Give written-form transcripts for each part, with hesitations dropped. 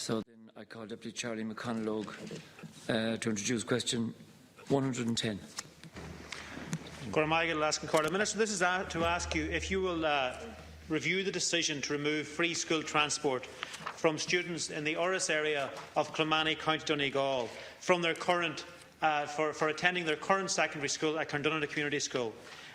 So then I call Deputy Charlie McConalogue to introduce question 110. Minister, this is to ask you if you will review the decision to remove free school transport from students in the Urris area of Kilmany, County Donegal, from their current for attending their current secondary school at Donegal Community School,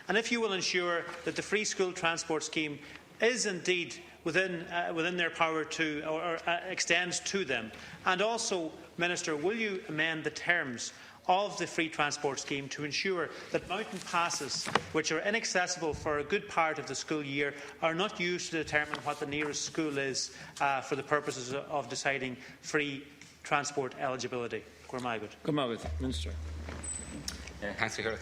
and if you will ensure that the free school transport scheme is indeed within their power to or extends to them, and also, Minister, will you amend the terms of the free transport scheme to ensure that mountain passes, which are inaccessible for a good part of the school year, are not used to determine what the nearest school is for the purposes of deciding free transport eligibility? Minister. Thanks, during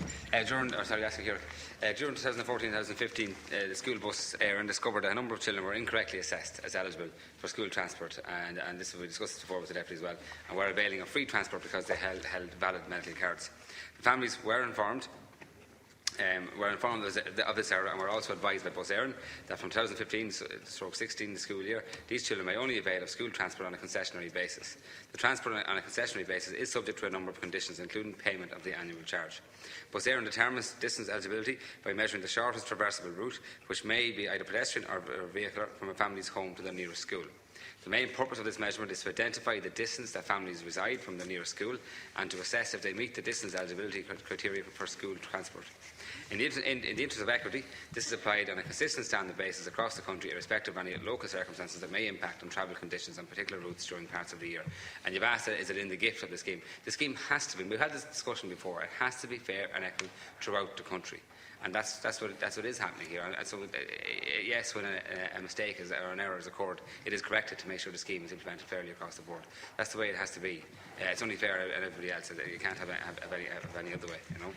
2014-2015, the school bus Éireann discovered that a number of children were incorrectly assessed as eligible for school transport, and this we discussed before with the Deputy as well, and were availing of free transport because they held valid medical cards. The families were informed of this error, and were also advised by Bus Éireann that from 2015-16, the school year, these children may only avail of school transport on a concessionary basis. The transport on a concessionary basis is subject to a number of conditions, including payment of the annual charge. Bus Éireann determines distance eligibility by measuring the shortest traversable route, which may be either pedestrian or vehicular, from a family's home to the nearest school. The main purpose of this measurement is to identify the distance that families reside from the nearest school and to assess if they meet the distance eligibility criteria for school transport. In the interest of equity, this is applied on a consistent standard basis across the country, irrespective of any local circumstances that may impact on travel conditions on particular routes during parts of the year. And you've asked, is it in the gift of the scheme? The scheme has to be, we've had this discussion before, it has to be fair and equitable throughout the country. And that's what is happening here. And so, yes, when a mistake or an error has occurred, it is corrected to make sure the scheme is implemented fairly across the board. That's the way it has to be. It's only fair and everybody else. You can't have any other way, you know.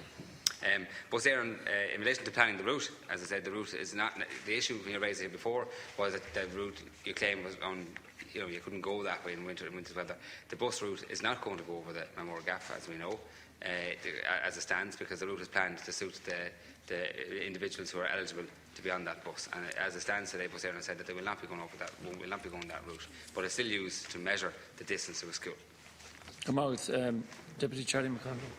Bus Éireann, in relation to planning the route, as I said, the route is not the issue when you raised it here before was that the route you claim was on. You couldn't go that way in winter weather. The bus route is not going to go over the Mamore Gap, as we know, as it stands, because the route is planned to suit the individuals who are eligible to be on that bus. And as it stands today, Bus Éireann said that they will not be going over that, will not be going that route, but it's still used to measure the distance to a school. Deputy Charlie McConalogue.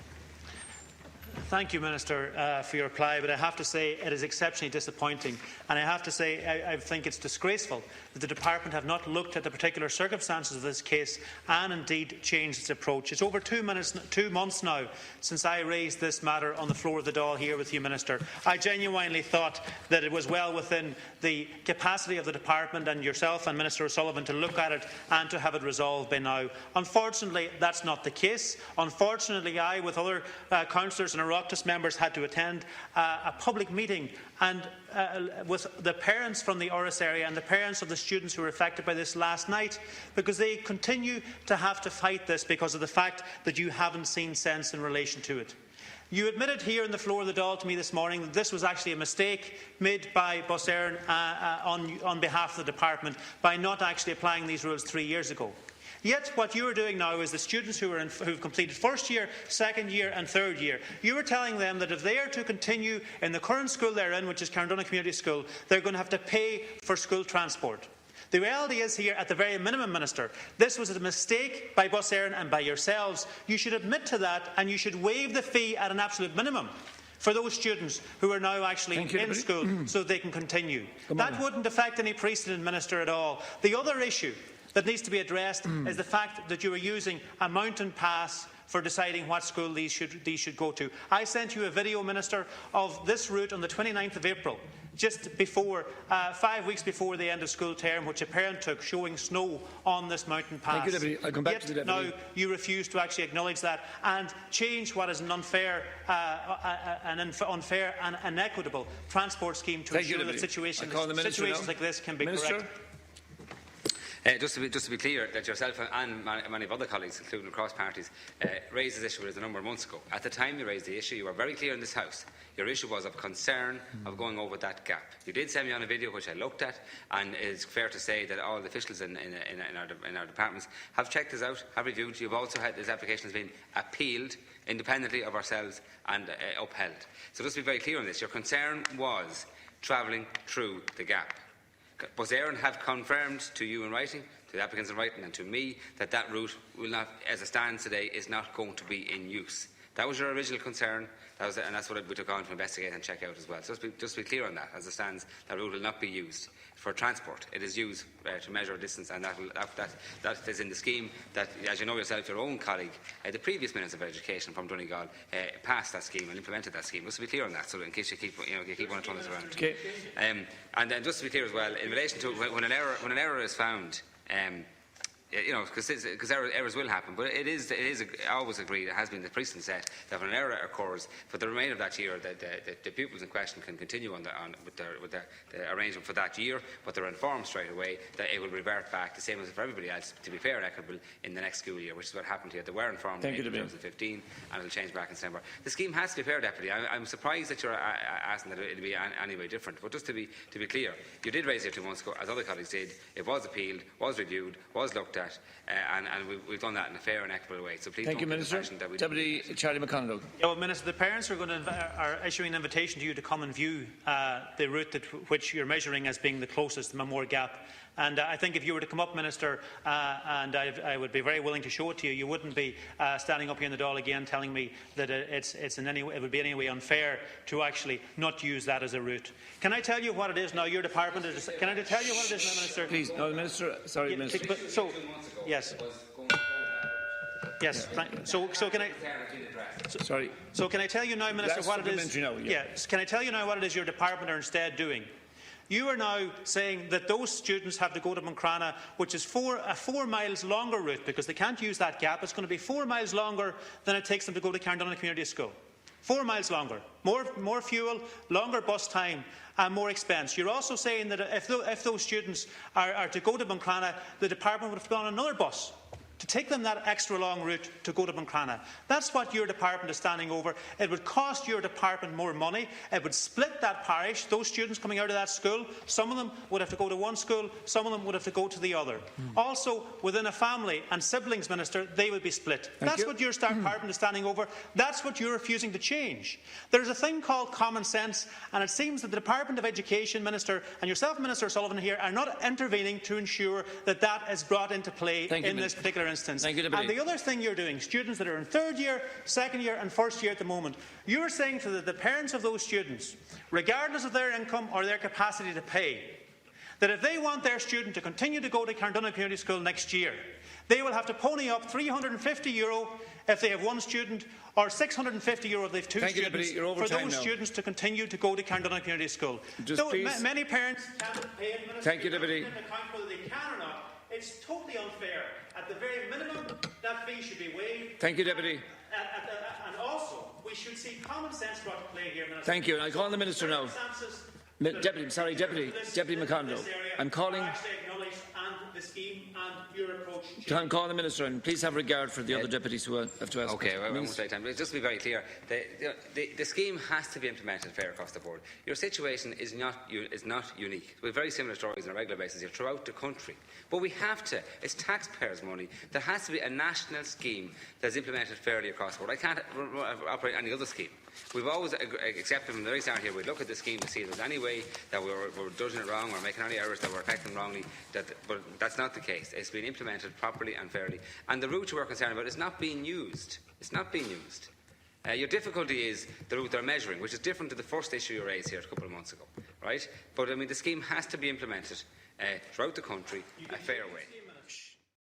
Thank you, Minister, for your reply, but I have to say it is exceptionally disappointing, and I have to say I think it's disgraceful that the Department have not looked at the particular circumstances of this case and indeed changed its approach. It's over 2 months now since I raised this matter on the floor of the Dáil here with you, Minister. I genuinely thought that it was well within the capacity of the Department and yourself and Minister O'Sullivan to look at it and to have it resolved by now. Unfortunately, that's not the case. Unfortunately, I, with other councillors and Oireachtas members, had to attend a public meeting and with the parents from the Urris area and the parents of the students who were affected by this last night, because they continue to have to fight this because of the fact that you haven't seen sense in relation to it. You admitted here on the floor of the Dáil to me this morning that this was actually a mistake made by Bus Éireann on behalf of the Department by not actually applying these rules 3 years ago. Yet what you are doing now is the students who have completed first year, second year and third year, you are telling them that if they are to continue in the current school they're in, which is Donegal Community School, they're going to have to pay for school transport. The reality is here, at the very minimum, Minister, this was a mistake by Bus Éireann and by yourselves. You should admit to that and you should waive the fee at an absolute minimum for those students who are now actually in school so they can continue. That wouldn't affect any precedent, Minister, at all. The other issue that needs to be addressed is the fact that you are using a mountain pass for deciding what school these should go to. I sent you a video, Minister, of this route on the 29th of April, just before 5 weeks before the end of school term, which a parent took, showing snow on this mountain pass. Thank you, Deputy. I'll come back to the Deputy. Now you refuse to actually acknowledge that and change what is an unfair and inequitable transport scheme to ensure that situations like this can be corrected. Just to be clear, that yourself and many of other colleagues, including across parties, raised this issue a number of months ago. At the time you raised the issue, you were very clear in this House. Your issue was of concern of going over that gap. You did send me on a video which I looked at, and it's fair to say that all the officials in our departments have checked this out, have reviewed. You've also had this application has been appealed independently of ourselves and upheld. So just to be very clear on this, your concern was travelling through the gap. Bus Éireann have confirmed to you in writing to the applicants in writing and to me that that route will not, as it stands today, is not going to be in use. That was your original concern, and that's what we took on to investigate and check out as well. So just be clear on that. As it stands, that route will not be used for transport. It is used to measure distance, and that is in the scheme that, as you know yourself, your own colleague, the previous Minister of Education from Donegal, passed that scheme and implemented that scheme. Just to be clear on that, so in case you keep wanting to turn this around. Okay. And then just to be clear as well, in relation to when an error is found. Because errors will happen, but it is always agreed, it has been the precedent set, that when an error occurs, for the remainder of that year, the pupils in question can continue with the arrangement for that year, but they're informed straight away that it will revert back, the same as for everybody else, to be fair and equitable in the next school year, which is what happened here. They were informed in 2015, and it will change back in December. The scheme has to be fair, Deputy. I'm surprised that you're asking that it will be any way different, but just to be clear, you did raise it 2 months ago, as other colleagues did. It was appealed, was reviewed, was looked at, and we've done that in a fair and equitable way. So please Thank you, Minister. Deputy Charlie McConalogue. Yeah, well, Minister, the parents are issuing an invitation to you to come and view the route which you're measuring as being the closest to Mamore Gap. And I think if you were to come up, Minister, and I would be very willing to show it to you, you wouldn't be standing up here in the Dáil again telling me that it would be in any way unfair to actually not use that as a route. Can I tell you what it is now? Your department is. Can I tell you what it is now, Minister? Please, no, Minister. Sorry, Minister. Yes. Yes. So can I? Sorry. So can I tell you now, Minister, That's what it is? now, yeah. Yes. Can I tell you now what it is your department are instead doing? You are now saying that those students have to go to Moncrana, which is a 4 miles longer route, because they can't use that gap. It's going to be 4 miles longer than it takes them to go to Carndonagh Community School. 4 miles longer. More fuel, longer bus time, and more expense. You're also saying that if those students are to go to Moncrana, the department would have gone on another bus to take them that extra long route to go to Moncrana. That's what your department is standing over. It would cost your department more money. It would split that parish. Those students coming out of that school, some of them would have to go to one school, some of them would have to go to the other. Also, within a family and siblings, Minister, they would be split. That's what your department is standing over. That's what you're refusing to change. There's a thing called common sense, and it seems that the Department of Education, Minister, and yourself, Minister Sullivan, here are not intervening to ensure that that is brought into play in this particular instance. Thank you, and the other thing you're doing, students that are in 3rd year, 2nd year and 1st year at the moment, you're saying to the parents of those students, regardless of their income or their capacity to pay, that if they want their student to continue to go to Carndonagh Community School next year, they will have to pony up €350 if they have one student, or €650 if they have two students, for those students to continue to go to Carndonagh Community School. Many parents can't pay it. Thank you, Deputy. Whether they can or not. It's totally unfair. At the very minimum, that fee should be waived. Thank you, Deputy. And also, we should see common sense brought to play here, Minister. Thank you. I call on the Minister now. Deputy McConalogue. I'm calling. I'm calling the Minister, and please have regard for the other deputies who have to ask. Okay, well, I won't take time. Just to be very clear, the scheme has to be implemented fair across the board. Your situation is not unique. We have very similar stories on a regular basis here throughout the country. But we have to. It's taxpayers' money. There has to be a national scheme that is implemented fairly across the board. I can't operate any other scheme. We've always accepted from the very start here, we'd look at the scheme to see if there's any way that we're judging it wrong or making any errors that we're affecting wrongly, but that's not the case. It's been implemented properly and fairly. And the route you were concerned about is not being used. It's not being used. Your difficulty is the route they're measuring, which is different to the first issue you raised here a couple of months ago, right? But I mean, the scheme has to be implemented throughout the country a fair way.